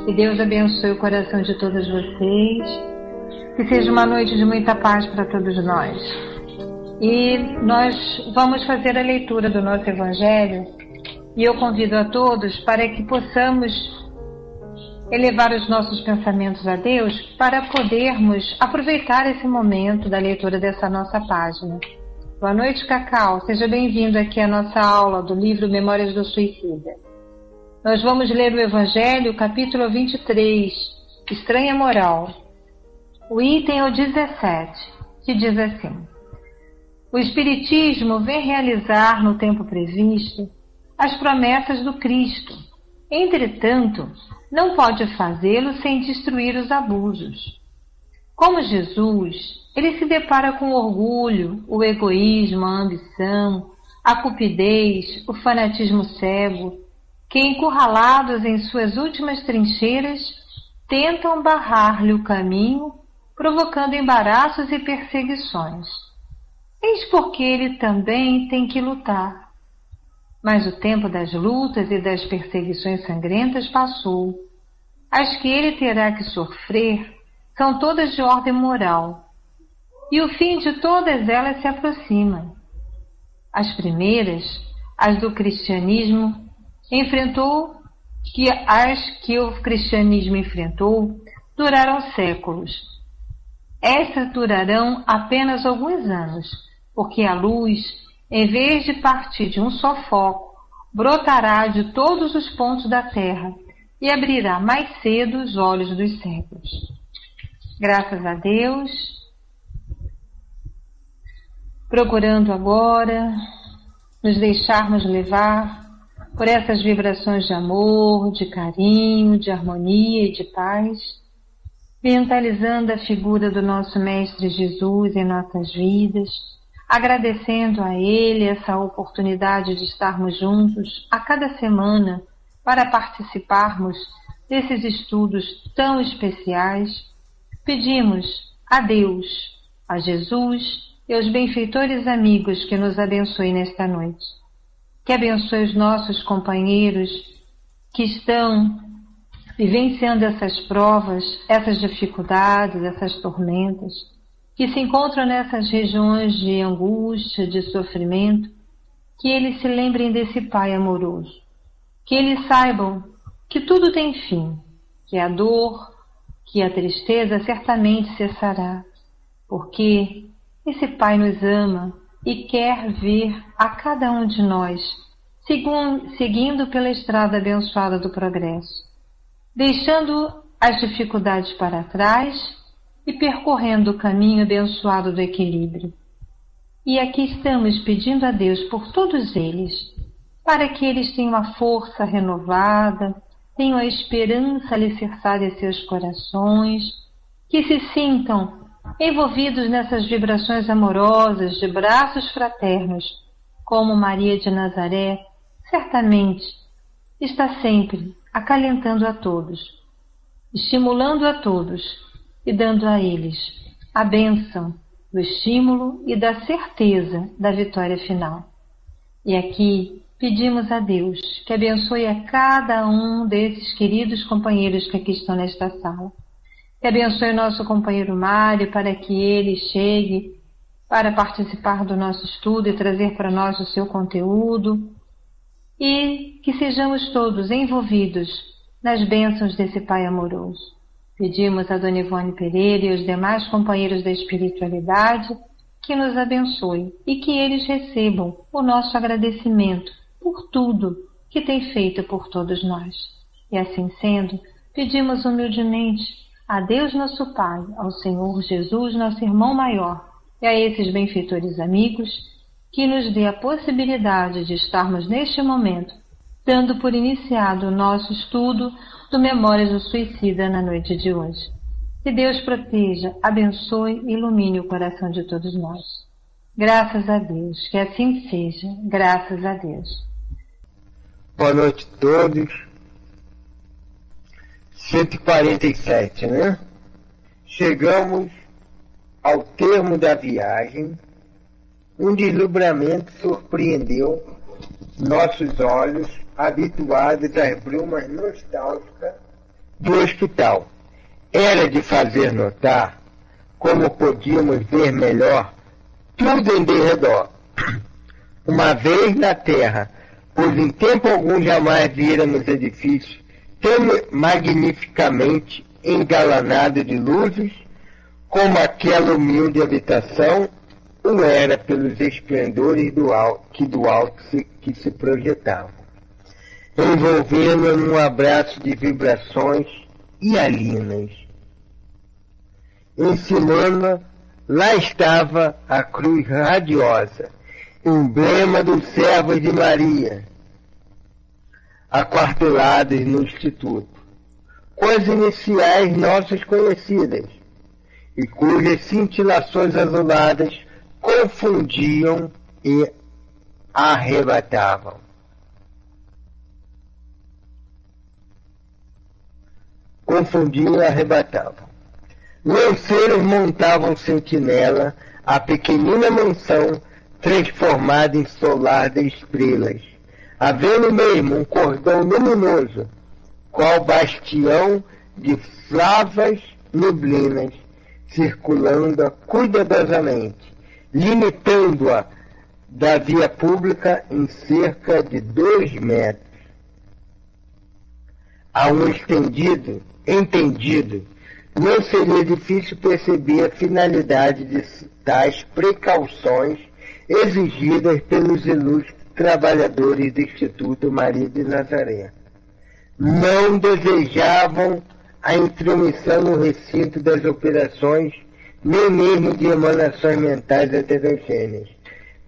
Que Deus abençoe o coração de todos vocês. Que seja uma noite de muita paz para todos nós. E nós vamos fazer a leitura do nosso Evangelho. E eu convido a todos para que possamos elevar os nossos pensamentos a Deus para podermos aproveitar esse momento da leitura dessa nossa página. Boa noite, Cacau. Seja bem-vindo aqui à nossa aula do livro Memórias do Suicida. Nós vamos ler o Evangelho, capítulo 23, Estranha Moral. O item é o 17, que diz assim: o Espiritismo vem realizar no tempo previsto as promessas do Cristo. Entretanto, não pode fazê-lo sem destruir os abusos. Como Jesus, ele se depara com o orgulho, o egoísmo, a ambição, a cupidez, o fanatismo cego, que, encurralados em suas últimas trincheiras, tentam barrar-lhe o caminho, provocando embaraços e perseguições. Eis porque ele também tem que lutar. Mas o tempo das lutas e das perseguições sangrentas passou. As que ele terá que sofrer são todas de ordem moral, e o fim de todas elas se aproxima. As primeiras, as do cristianismo, as que o cristianismo enfrentou duraram séculos. Essas durarão apenas alguns anos, porque a luz, em vez de partir de um só foco, brotará de todos os pontos da terra e abrirá mais cedo os olhos dos cegos. Graças a Deus, procurando agora nos deixarmos levar por essas vibrações de amor, de carinho, de harmonia e de paz, mentalizando a figura do nosso Mestre Jesus em nossas vidas, agradecendo a Ele essa oportunidade de estarmos juntos a cada semana para participarmos desses estudos tão especiais, pedimos a Deus, a Jesus e aos benfeitores amigos que nos abençoem nesta noite. Que abençoe os nossos companheiros que estão vivenciando essas provas, essas dificuldades, essas tormentas, que se encontram nessas regiões de angústia, de sofrimento, que eles se lembrem desse Pai amoroso, que eles saibam que tudo tem fim, que a dor, que a tristeza certamente cessará, porque esse Pai nos ama e quer ver a cada um de nós seguindo pela estrada abençoada do progresso, deixando as dificuldades para trás e percorrendo o caminho abençoado do equilíbrio. E aqui estamos pedindo a Deus por todos eles, para que eles tenham a força renovada, tenham a esperança alicerçada em seus corações, que se sintam envolvidos nessas vibrações amorosas de braços fraternos, como Maria de Nazaré, certamente está sempre acalentando a todos, estimulando a todos e dando a eles a bênção do estímulo e da certeza da vitória final. E aqui pedimos a Deus que abençoe a cada um desses queridos companheiros que aqui estão nesta sala. Que abençoe o nosso companheiro Mário para que ele chegue para participar do nosso estudo e trazer para nós o seu conteúdo. E que sejamos todos envolvidos nas bênçãos desse Pai amoroso. Pedimos a Dona Ivone Pereira e os demais companheiros da espiritualidade que nos abençoe e que eles recebam o nosso agradecimento por tudo que tem feito por todos nós. E assim sendo, pedimos humildemente a Deus nosso Pai, ao Senhor Jesus, nosso irmão maior, e a esses benfeitores amigos, que nos dê a possibilidade de estarmos neste momento, dando por iniciado o nosso estudo do Memórias do Suicida na noite de hoje. Que Deus proteja, abençoe e ilumine o coração de todos nós. Graças a Deus, que assim seja, graças a Deus. Boa noite a todos. 147, né? Chegamos ao termo da viagem. Um deslumbramento surpreendeu nossos olhos, habituados às brumas nostálgicas do hospital. Era de fazer notar, como podíamos ver melhor, tudo em derredor. Uma vez na terra, pois em tempo algum jamais víramos edifícios tão magnificamente engalanado de luzes, como aquela humilde habitação o era pelos esplendores do alto que se projetavam, envolvendo num abraço de vibrações hialinas. Em cima, lá estava a cruz radiosa, emblema dos servos de Maria, aquartelados no Instituto, com as iniciais nossas conhecidas, e cujas cintilações azuladas confundiam e arrebatavam. Confundiam e arrebatavam. Lanceiros montavam sentinela a pequenina mansão transformada em solar de estrelas, havendo mesmo um cordão luminoso, qual bastião de flavas neblinas, circulando-a cuidadosamente, limitando-a da via pública em cerca de 2 metros. A um entendido, não seria difícil perceber a finalidade de tais precauções exigidas pelos ilustres trabalhadores do Instituto Maria de Nazaré. Não desejavam a intromissão no recinto das operações, nem mesmo de emanações mentais heterogêneas,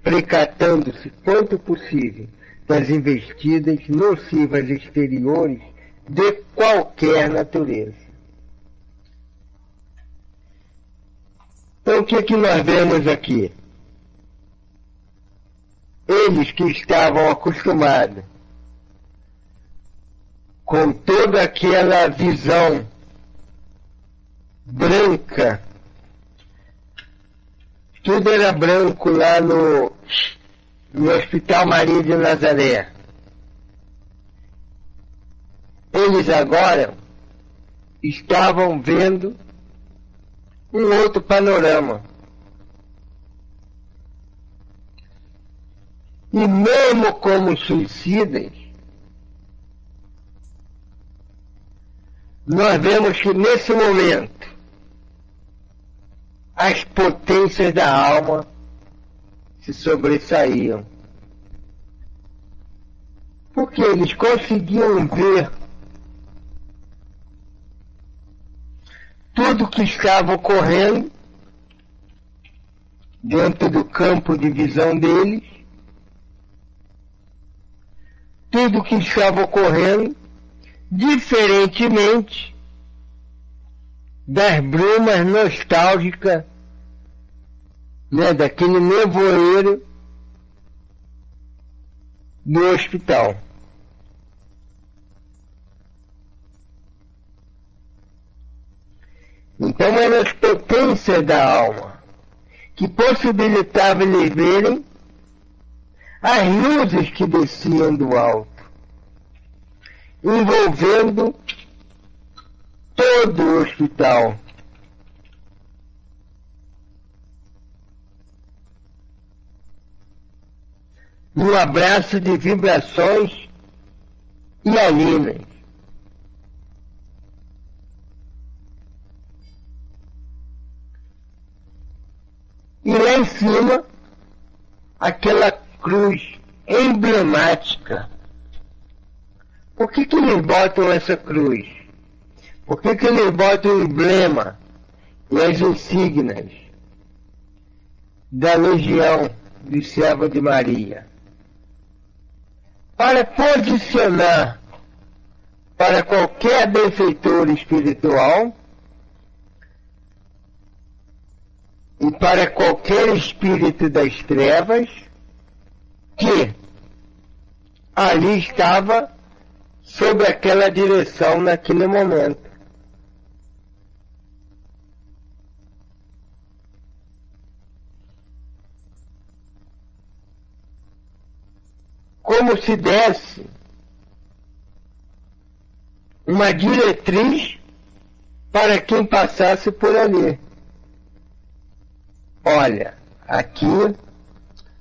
precatando-se quanto possível das investidas nocivas exteriores de qualquer natureza. Então, o que nós vemos aqui? Eles que estavam acostumados com toda aquela visão branca, tudo era branco lá no Hospital Maria de Nazaré. Eles agora estavam vendo um outro panorama. E mesmo como suicidas, nós vemos que nesse momento as potências da alma se sobressaíam. Porque eles conseguiam ver tudo que estava ocorrendo dentro do campo de visão deles, tudo que estava ocorrendo, diferentemente das brumas nostálgicas, né, daquele nevoeiro do hospital. Então eram as potências da alma que possibilitavam eles verem as luzes que desciam do alto, envolvendo todo o hospital. Num abraço de vibrações hialinas. E lá em cima, aquela cruz emblemática. Por que eles botam essa cruz? Por que eles botam o emblema e as insígnias da Legião de Servo de Maria? Para posicionar para qualquer benfeitor espiritual e para qualquer espírito das trevas que ali estava sob aquela direção naquele momento. Como se desse um uma diretriz para quem passasse por ali. Olha, aqui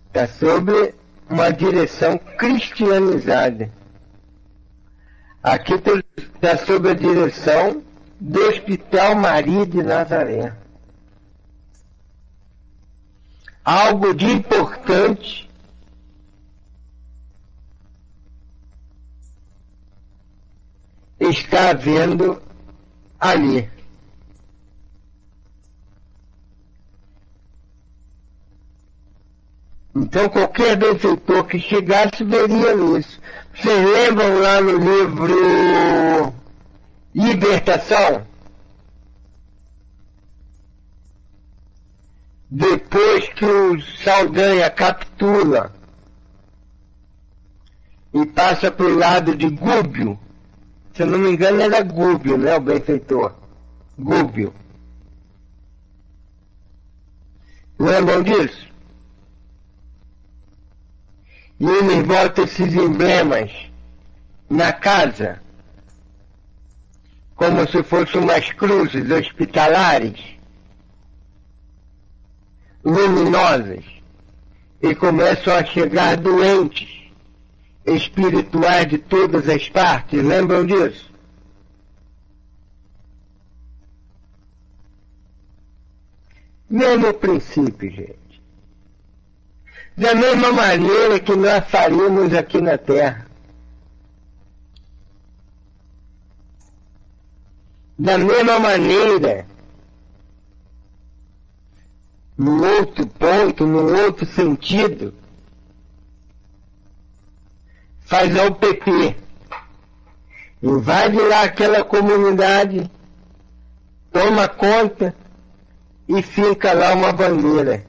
está sobre uma direção cristianizada. Aqui está sob a direção do Hospital Maria de Nazaré. Algo de importante está havendo ali. Então qualquer benfeitor que chegasse veria isso. Vocês lembram lá no livro Libertação? Depois que o Saldanha captura e passa para o lado de Gúbio, se eu não me engano era Gúbio, né, o benfeitor? Gúbio. Lembram disso? E ele bota esses emblemas na casa, como se fossem umas cruzes hospitalares, luminosas, e começam a chegar doentes espirituais de todas as partes. Lembram disso? Mesmo princípio, gente. Da mesma maneira que nós faríamos aqui na Terra. Da mesma maneira, num outro ponto, num outro sentido, faz ao PP. Invade lá aquela comunidade, toma conta e fica lá uma bandeira.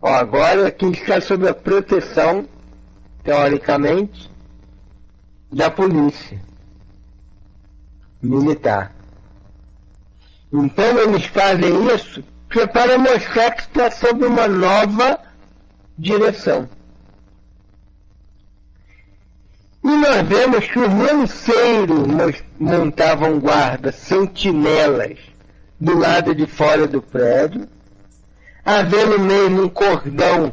Ó, agora quem está sob a proteção, teoricamente, da polícia militar. Então eles fazem isso para mostrar que está sob uma nova direção. E nós vemos que os lanceiros montavam guarda, sentinelas, do lado de fora do prédio, havendo mesmo um cordão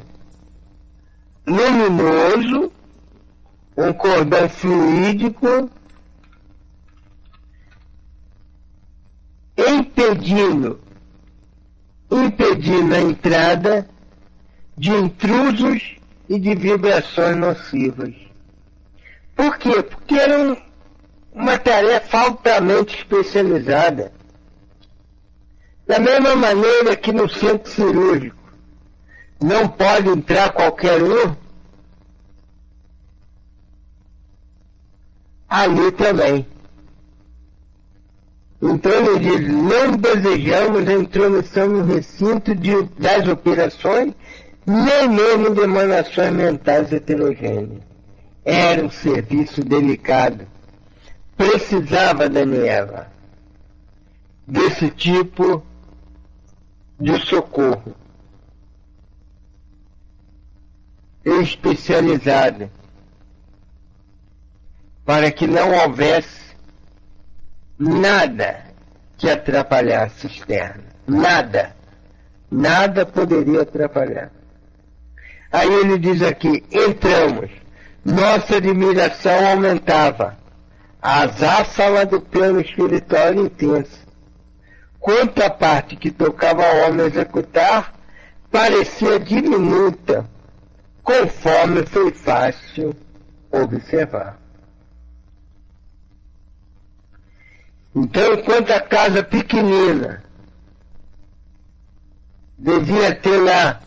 luminoso, um cordão fluídico, impedindo a entrada de intrusos e de vibrações nocivas. Por quê? Porque era uma tarefa altamente especializada. Da mesma maneira que no centro cirúrgico não pode entrar qualquer um, ali também. Então ele diz, não desejamos a intromissão no recinto das operações, nem mesmo de emanações mentais heterogêneas. Era um serviço delicado. Precisava, Daniela, desse tipo de socorro especializado, para que não houvesse nada que atrapalhasse a cisterna. Nada. Nada poderia atrapalhar. Aí ele diz aqui, entramos. Nossa admiração aumentava. A azáfama do plano espiritual era intensa. Quanto à parte que tocava ao homem executar, parecia diminuta, conforme foi fácil observar. Então, enquanto a casa pequenina devia ter lá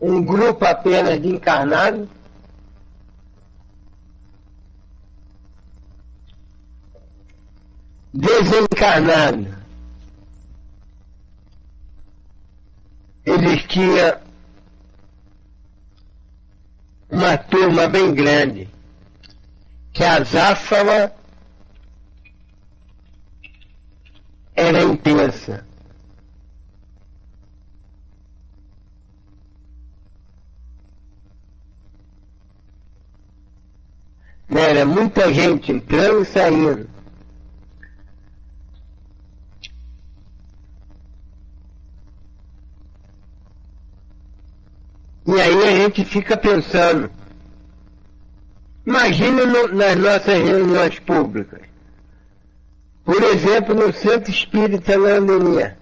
um grupo apenas de encarnados, desencarnados, existia uma turma bem grande, que a azáfama era intensa. né? Era muita gente entrando e saindo. E aí a gente fica pensando, imagina nas nossas reuniões públicas, por exemplo, no Centro Espírita Landenia,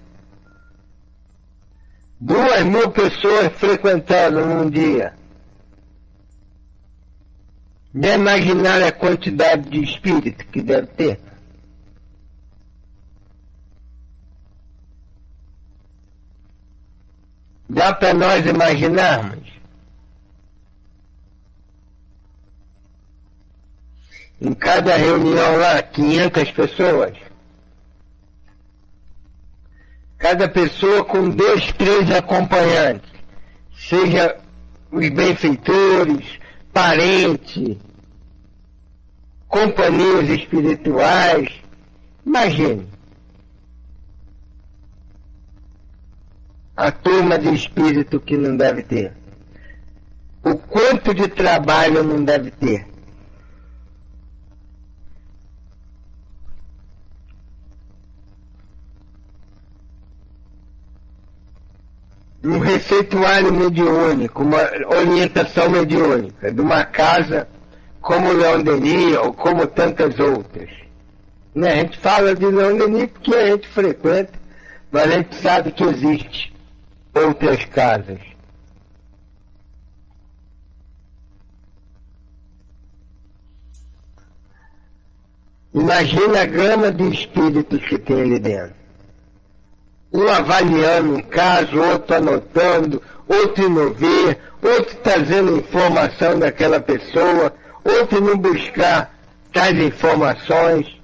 2.000 pessoas frequentando num dia. Já imaginaram a quantidade de espírito que deve ter? Dá para nós imaginarmos? Em cada reunião lá, 500 pessoas. Cada pessoa com 2, 3 acompanhantes. Seja os benfeitores, parentes, companhias espirituais. Imagine. A turma de espírito que não deve ter. O quanto de trabalho não deve ter. Um receituário mediúnico, uma orientação mediúnica de uma casa como Leon Denis ou como tantas outras. Né? A gente fala de Leon Denis porque a gente frequenta, mas a gente sabe que existe outras casas. Imagina a gama de espíritos que tem ali dentro. Um avaliando um caso, outro anotando, outro indo ver, outro trazendo informação daquela pessoa, outro indo buscar tais informações,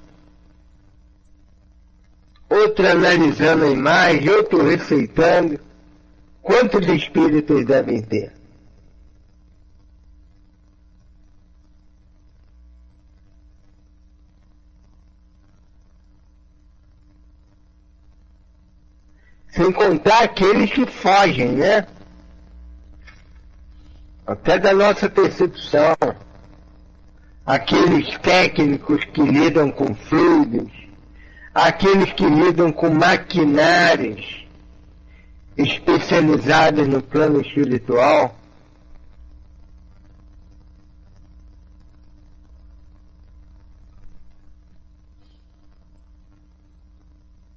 outro analisando a imagem, outro receitando. Quantos espíritos devem ter? Sem contar aqueles que fogem, né? Até da nossa percepção. Aqueles técnicos que lidam com fluidos, aqueles que lidam com maquinários especializados no plano espiritual.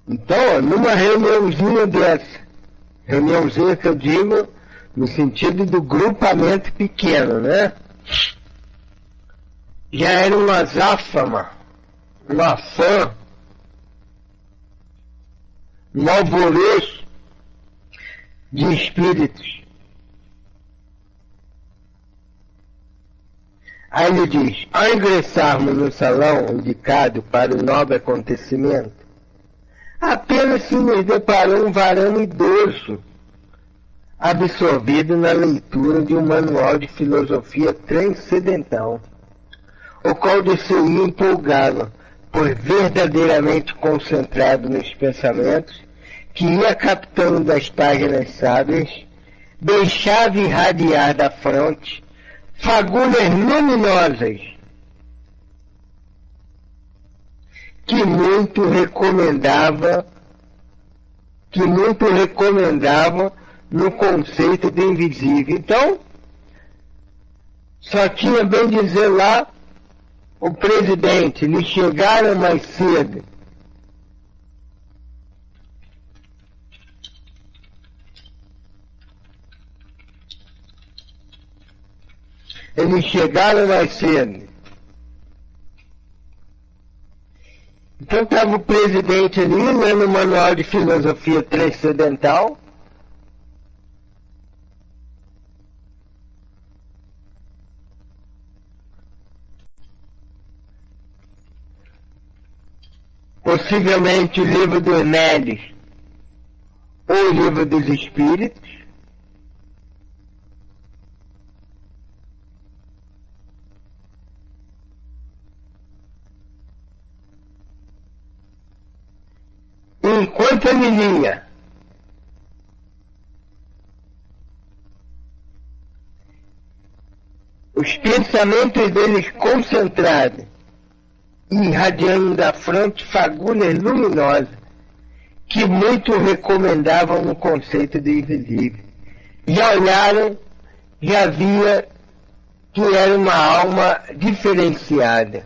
Então, numa reuniãozinha dessa, reuniãozinha que eu digo no sentido do grupamento pequeno, né? Já era uma azáfama, uma fã, um alvoroço de espíritos. Aí ele diz, ao ingressarmos no salão indicado para o nobre acontecimento, apenas se nos deparou um varão idoso, absorvido na leitura de um manual de filosofia transcendental, o qual desceu empolgado, por verdadeiramente concentrado nos pensamentos, que ia captando das páginas sábias, deixava irradiar da fronte fagulhas luminosas, que muito recomendava no conceito de invisível. Então, só tinha bem dizer lá o presidente, lhe chegaram mais cedo. Eles chegaram mais cedo. Então estava o presidente ali, lendo o manual de filosofia transcendental. Possivelmente o livro dos médios ou o livro dos espíritos. Enquanto ele lia, os pensamentos deles concentrados, irradiando da fronte fagulhas luminosas, que muito recomendavam no conceito de invisível. Já olharam, já via que era uma alma diferenciada.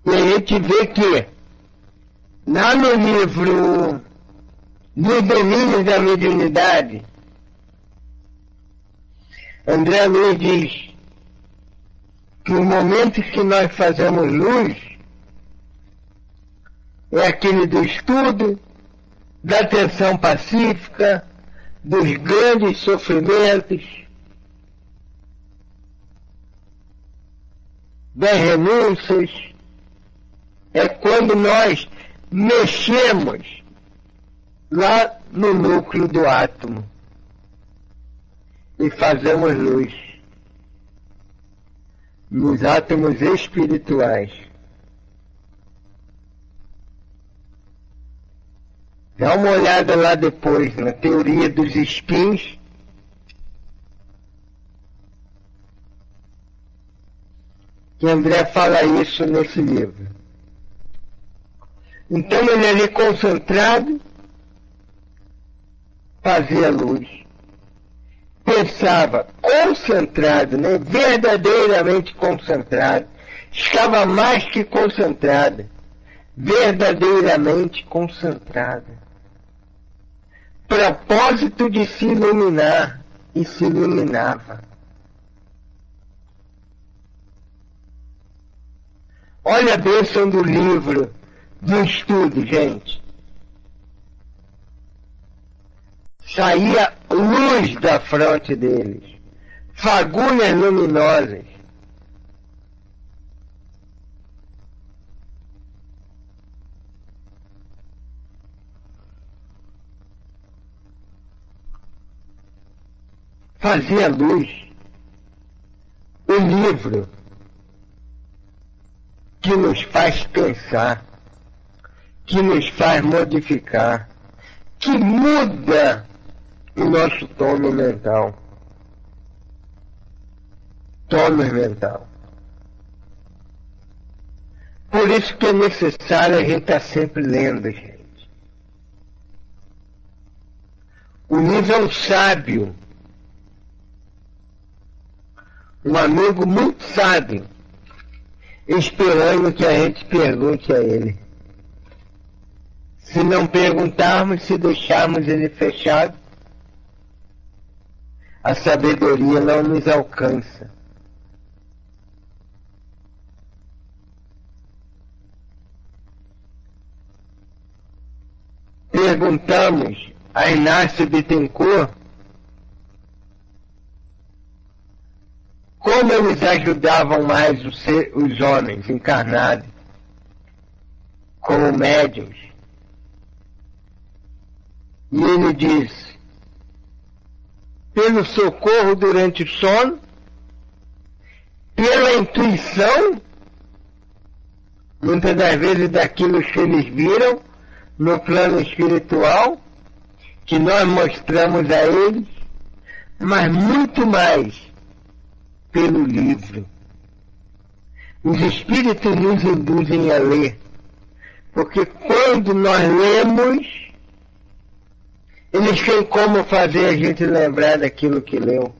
E a gente vê que, lá no livro Nos Domínios da Mediunidade, André Luiz diz que os momentos que nós fazemos luz é aquele do estudo, da atenção pacífica, dos grandes sofrimentos, das renúncias. É quando nós mexemos lá no núcleo do átomo e fazemos luz nos átomos espirituais. Dá uma olhada lá depois na teoria dos spins, que André fala isso nesse livro. Então ele ali concentrado fazia luz. Pensava concentrado, né? Verdadeiramente concentrado. Estava mais que concentrado. Verdadeiramente concentrado. Propósito de se iluminar, e se iluminava. Olha a bênção do livro, do estudo, gente. Saía luz da fronte deles, fagulhas luminosas. Fazia luz. O livro que nos faz pensar, que nos faz modificar, que muda o nosso tono mental. Tono mental. Por isso que é necessário a gente estar sempre lendo, gente. O livro é um sábio. Um amigo muito sábio, esperando que a gente pergunte a ele. Se não perguntarmos, se deixarmos ele fechado, a sabedoria não nos alcança. Perguntamos a Inácio Bittencourt como eles ajudavam mais os homens encarnados, como médiuns. E ele diz, pelo socorro durante o sono, pela intuição, muitas das vezes daquilo que eles viram no plano espiritual, que nós mostramos a eles, mas muito mais pelo livro. Os espíritos nos induzem a ler, porque quando nós lemos, eles têm como fazer a gente lembrar daquilo que leu.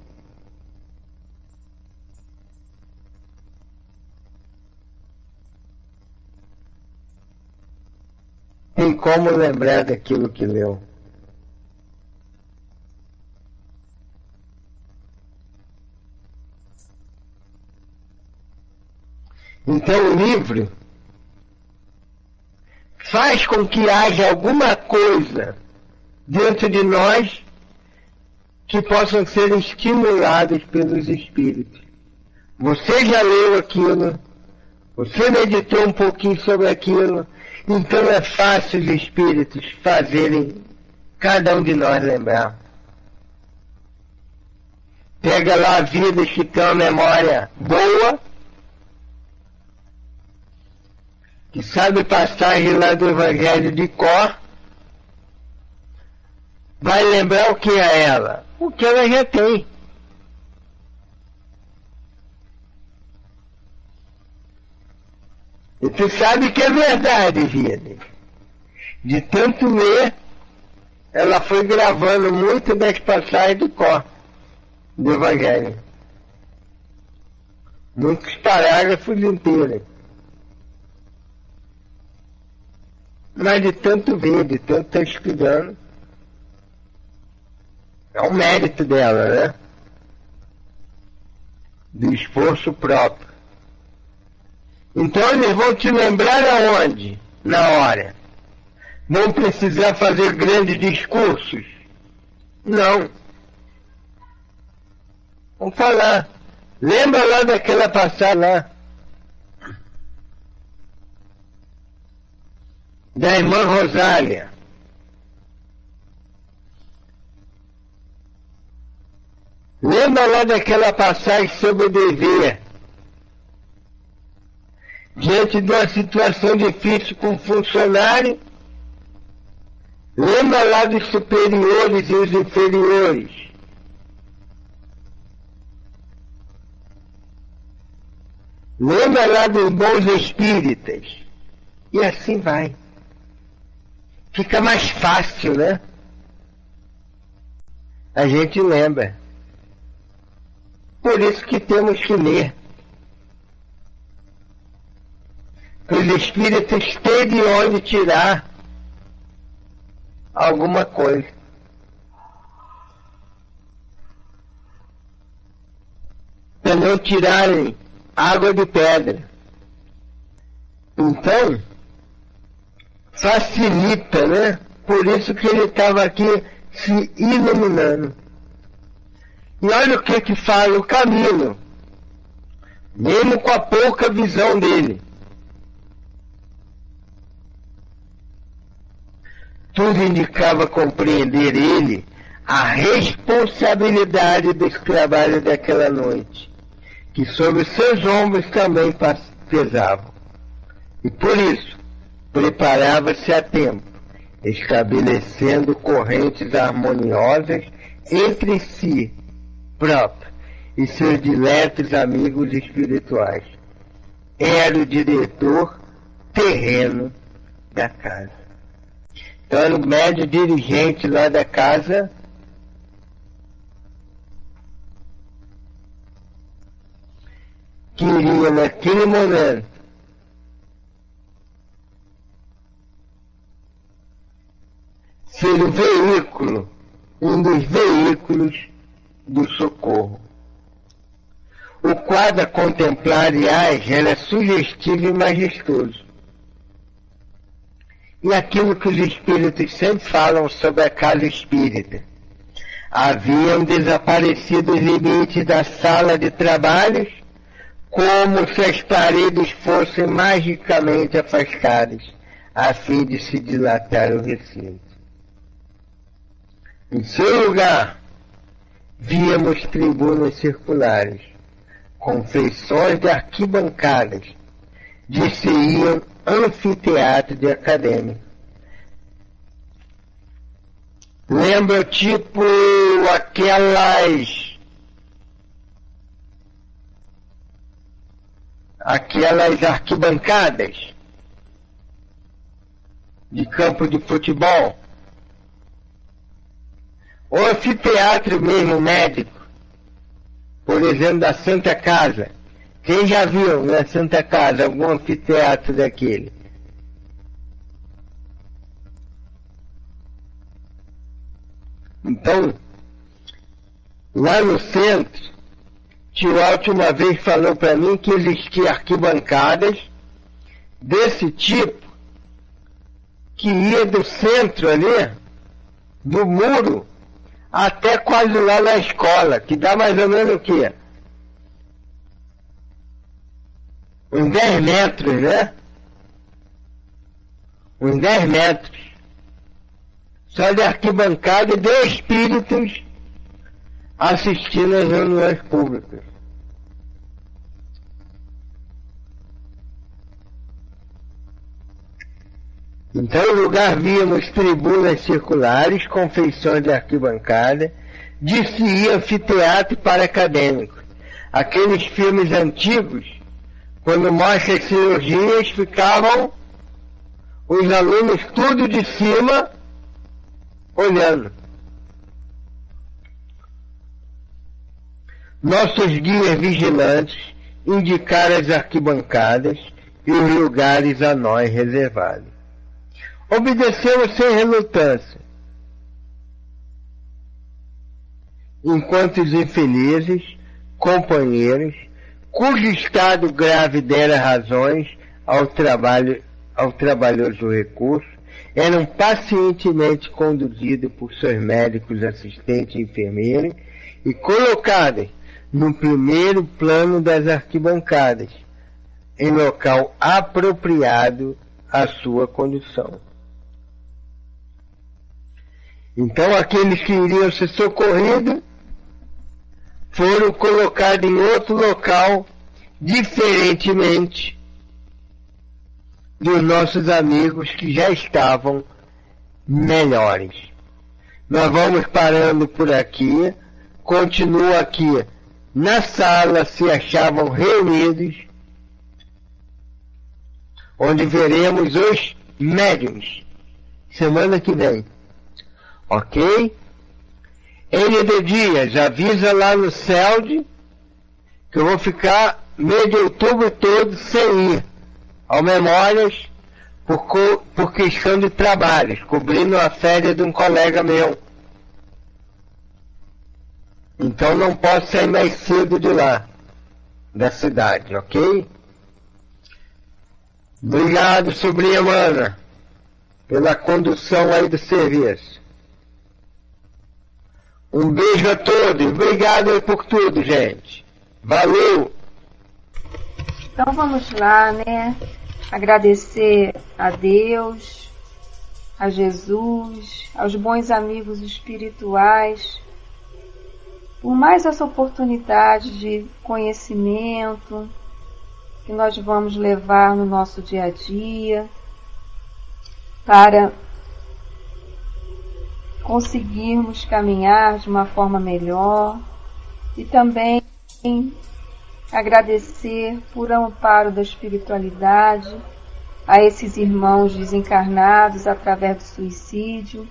Tem como lembrar daquilo que leu. Então o livro faz com que haja alguma coisa dentro de nós que possam ser estimulados pelos espíritos. Você já leu aquilo, você meditou um pouquinho sobre aquilo, então é fácil os espíritos fazerem cada um de nós lembrar. Pega lá vidas que têm uma memória boa, que sabe passagem lá do Evangelho de cor, vai lembrar o que é ela? O que ela já tem. E tu sabe que é verdade, vida. De tanto ler, ela foi gravando muito das passagens do cor, do Evangelho. Muitos parágrafos inteiros. Mas de tanto ver, de tanto estar estudando, é um mérito dela, né? Do esforço próprio. Então eles vão te lembrar aonde? Na hora. Não precisar fazer grandes discursos. Não. Vamos falar. Lembra lá daquela passagem lá? Da irmã Rosália. Lembra lá daquela passagem sobre o dever? Diante de uma situação difícil com o funcionário, lembra lá dos superiores e os inferiores. Lembra lá dos bons espíritas. E assim vai. Fica mais fácil, né? A gente lembra. Por isso que temos que ler. Os espíritos têm de onde tirar alguma coisa. Para não tirarem água de pedra. Então, facilita, né? Por isso que ele estava aqui se iluminando. E olha o que fala o Camilo, mesmo com a pouca visão dele. Tudo indicava compreender ele a responsabilidade dos trabalhos daquela noite, que sobre seus ombros também pesavam. E por isso, preparava-se a tempo, estabelecendo correntes harmoniosas entre si próprio e seus diletos amigos espirituais. Era o diretor terreno da casa. Então era o médio dirigente lá da casa, que iria naquele momento ser o veículo, um dos veículos do socorro. O quadro a contemplar, aliás, era sugestivo e majestoso. E aquilo que os espíritos sempre falam sobre a casa espírita. Haviam desaparecido os limites da sala de trabalhos, como se as paredes fossem magicamente afastadas, a fim de se dilatar o recinto. Em seu lugar, víamos tribunas circulares, com feições de arquibancadas, dir-se-iam anfiteatro de acadêmico. Lembra tipo aquelas arquibancadas de campo de futebol? O anfiteatro mesmo médico, por exemplo, da Santa Casa. Quem já viu na Santa Casa algum anfiteatro daquele? Então, lá no centro, tio Alto uma vez falou para mim que existiam arquibancadas desse tipo, que ia do centro ali, do muro, até quase lá na escola, que dá mais ou menos o quê? Uns 10 metros, né? Uns 10 metros. Só de arquibancada e de espíritos assistindo às reuniões públicas. Então, no lugar víamos tribunas circulares, confeições de arquibancada, de anfiteatro para acadêmicos. Aqueles filmes antigos, quando mostram as cirurgias, ficavam os alunos tudo de cima, olhando. Nossos guias vigilantes indicaram as arquibancadas e os lugares a nós reservados. Obedecemos sem relutância, enquanto os infelizes companheiros, cujo estado grave dera razões ao trabalhoso recurso, eram pacientemente conduzidos por seus médicos, assistentes e enfermeiros e colocados no primeiro plano das arquibancadas, em local apropriado à sua condução. Então, aqueles que iriam ser socorridos foram colocados em outro local, diferentemente dos nossos amigos que já estavam melhores. Nós vamos parando por aqui, continua aqui. Na sala se achavam reunidos, onde veremos os médiuns, semana que vem. Ok? ND Dias, avisa lá no CELD que eu vou ficar mês de outubro todo sem ir ao Memórias por questão de trabalhos, cobrindo a férias de um colega meu. Então não posso sair mais cedo de lá, da cidade, ok? Obrigado, sobrinha Mana, pela condução aí do serviço. Um beijo a todos. Obrigado aí por tudo, gente. Valeu! Então vamos lá, né? Agradecer a Deus, a Jesus, aos bons amigos espirituais, por mais essa oportunidade de conhecimento que nós vamos levar no nosso dia a dia para conseguirmos caminhar de uma forma melhor e também agradecer por amparo da espiritualidade a esses irmãos desencarnados através do suicídio,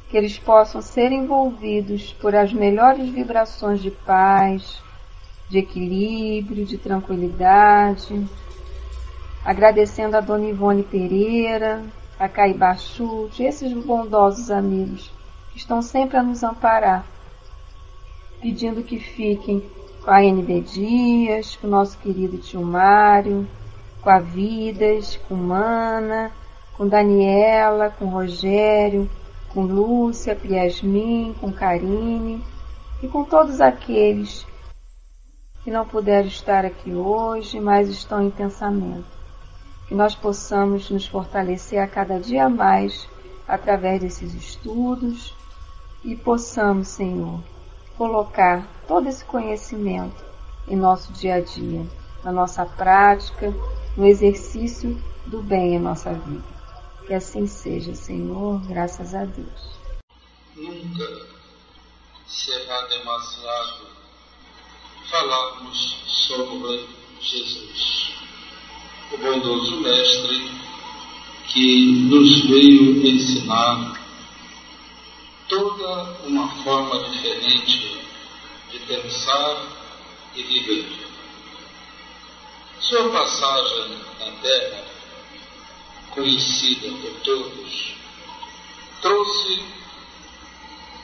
que eles possam ser envolvidos por as melhores vibrações de paz, de equilíbrio, de tranquilidade, agradecendo a Dona Ivone Pereira, a Caibá Chute, esses bondosos amigos que estão sempre a nos amparar, pedindo que fiquem com a NB Dias, com o nosso querido tio Mário, com a Vidas, com Mana, com Daniela, com Rogério, com Lúcia, com Yasmin, com Karine e com todos aqueles que não puderam estar aqui hoje, mas estão em pensamento. Que nós possamos nos fortalecer a cada dia mais através desses estudos e possamos, Senhor, colocar todo esse conhecimento em nosso dia a dia, na nossa prática, no exercício do bem em nossa vida. Que assim seja, Senhor, graças a Deus. Nunca será demasiado falarmos sobre Jesus, o bondoso Mestre que nos veio ensinar toda uma forma diferente de pensar e viver. Sua passagem na Terra, conhecida por todos, trouxe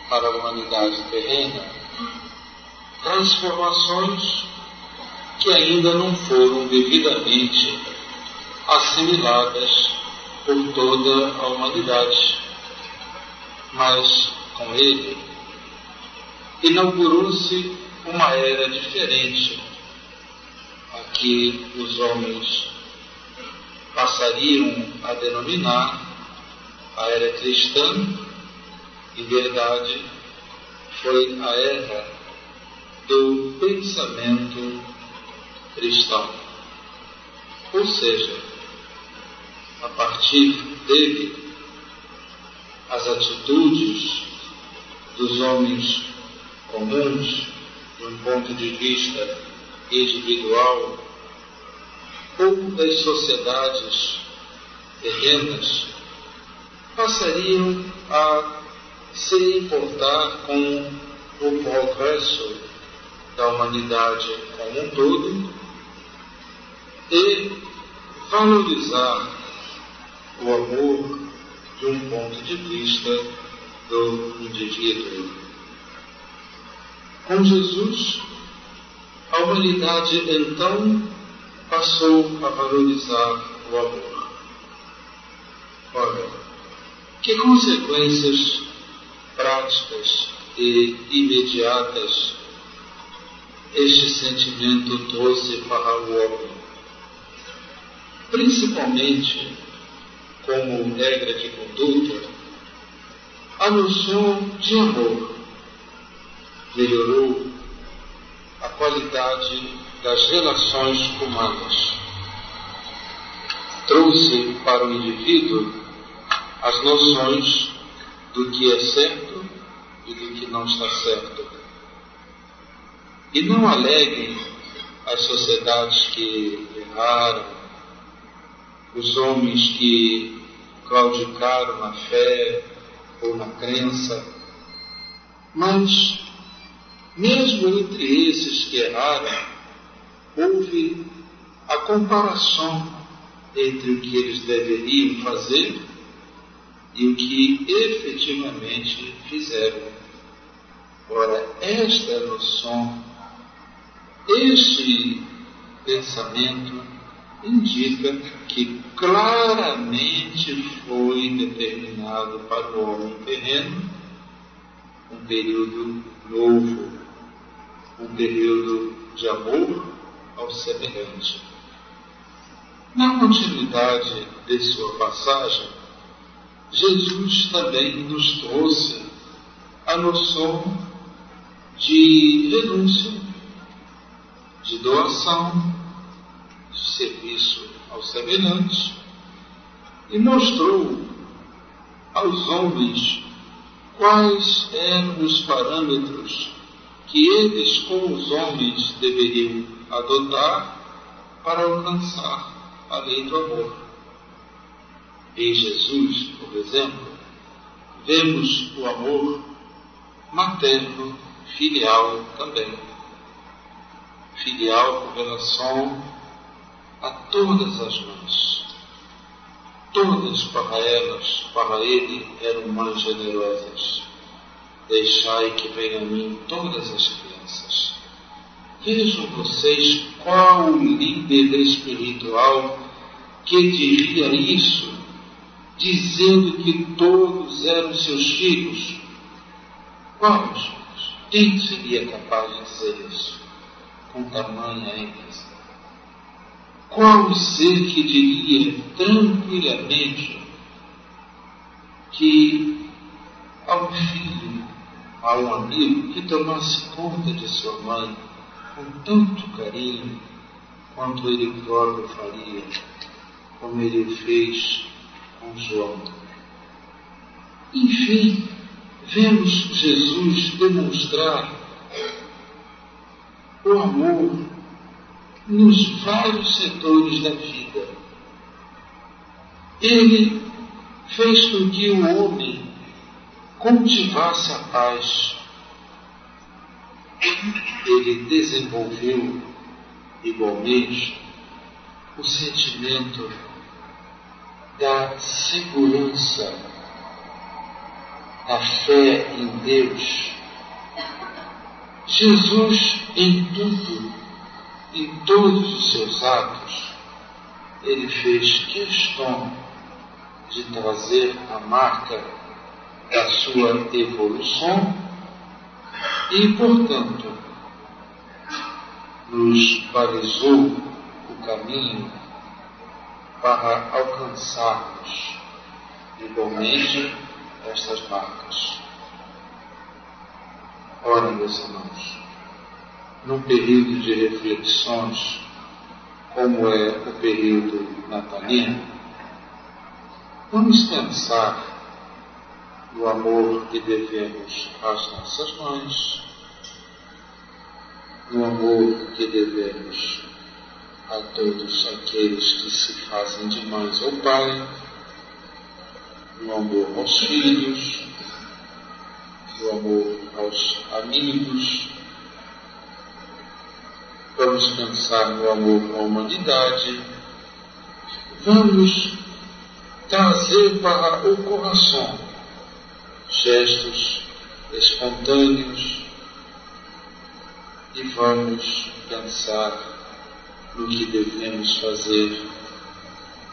para a humanidade terrena transformações que ainda não foram devidamente assimiladas por toda a humanidade. Mas, com ele, inaugurou-se uma era diferente, a que os homens passariam a denominar a era cristã. Em verdade, foi a era do pensamento cristão. Ou seja, a partir dele, as atitudes dos homens comuns, de um ponto de vista individual, ou das sociedades terrenas, passariam a se importar com o progresso da humanidade como um todo e valorizar o amor de um ponto de vista do indivíduo. Com Jesus, a humanidade então passou a valorizar o amor. Ora, que consequências práticas e imediatas este sentimento trouxe para o homem? Principalmente, como regra de conduta, a noção de amor melhorou a qualidade das relações humanas. Trouxe para o indivíduo as noções do que é certo e do que não está certo. E não aleguem as sociedades que erraram, os homens que claudicaram na fé ou na crença, mas mesmo entre esses que erraram, houve a comparação entre o que eles deveriam fazer e o que efetivamente fizeram. Ora, esta noção, este pensamento indica que claramente foi determinado para o homem terreno um período novo, um período de amor ao semelhante. Na continuidade de sua passagem, Jesus também nos trouxe a noção de renúncia, de doação, de serviço aos semelhantes, e mostrou aos homens quais eram os parâmetros que eles, com os homens, deveriam adotar para alcançar a lei do amor. Em Jesus, por exemplo, vemos o amor materno, filial também. Filial com relação a todas as mães. Todas para ele, eram mães generosas. Deixai que venham a mim todas as crianças. Vejam vocês qual líder espiritual que diria isso, dizendo que todos eram seus filhos. Qual, gente? Quem seria capaz de dizer isso com tamanha ênfase? Qual ser que diria tranquilamente que a um filho, a um amigo que tomasse conta de sua mãe com tanto carinho quanto ele próprio faria, como ele fez com João? Enfim, vemos Jesus demonstrar o amor nos vários setores da vida. Ele fez com que o homem cultivasse a paz. Ele desenvolveu igualmente o sentimento da segurança, da fé em Deus. Jesus, em tudo, em todos os seus atos, ele fez questão de trazer a marca da sua evolução e, portanto, nos balizou o caminho para alcançarmos igualmente estas marcas. Ora, meus irmãos, num período de reflexões, como é o período natalino, Vamos pensar no amor que devemos às nossas mães, no amor que devemos a todos aqueles que se fazem de mães ou pai, no amor aos filhos, no amor aos amigos. Vamos pensar no amor à humanidade. Vamos trazer para o coração gestos espontâneos e vamos pensar no que devemos fazer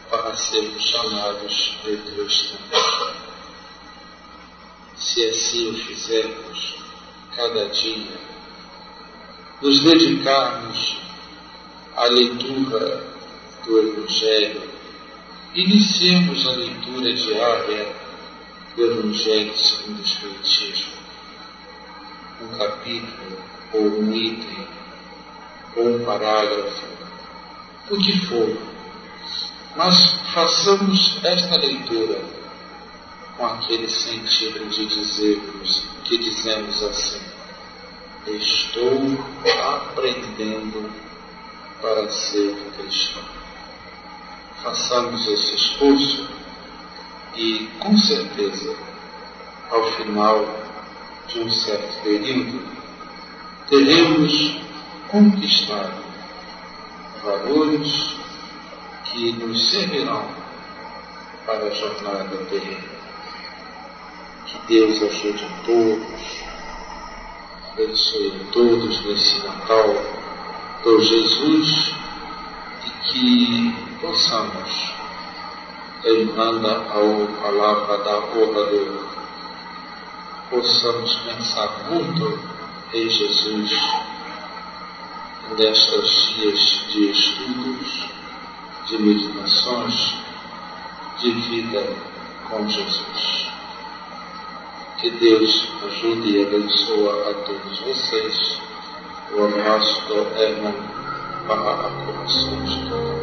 para sermos chamados de cristãos. Se assim o fizermos, cada dia, nos dedicarmos à leitura do Evangelho, iniciemos a leitura diária do Evangelho segundo o Espiritismo, um capítulo, ou um item, ou um parágrafo, o que for, mas façamos esta leitura com aquele sentido de que dizemos assim: estou aprendendo para ser cristão. Façamos esse esforço e, com certeza, ao final de um certo período, teremos conquistado valores que nos servirão para a jornada terrena. Que Deus ajude a todos, abençoe a todos nesse Natal por Jesus e que possamos, lembrando a palavra da oradora, possamos pensar muito em Jesus nestes dias de estudos, de meditações, de vida com Jesus. Que Deus ajude e abençoe a todos vocês. O abraço do Herman para a coração de todos.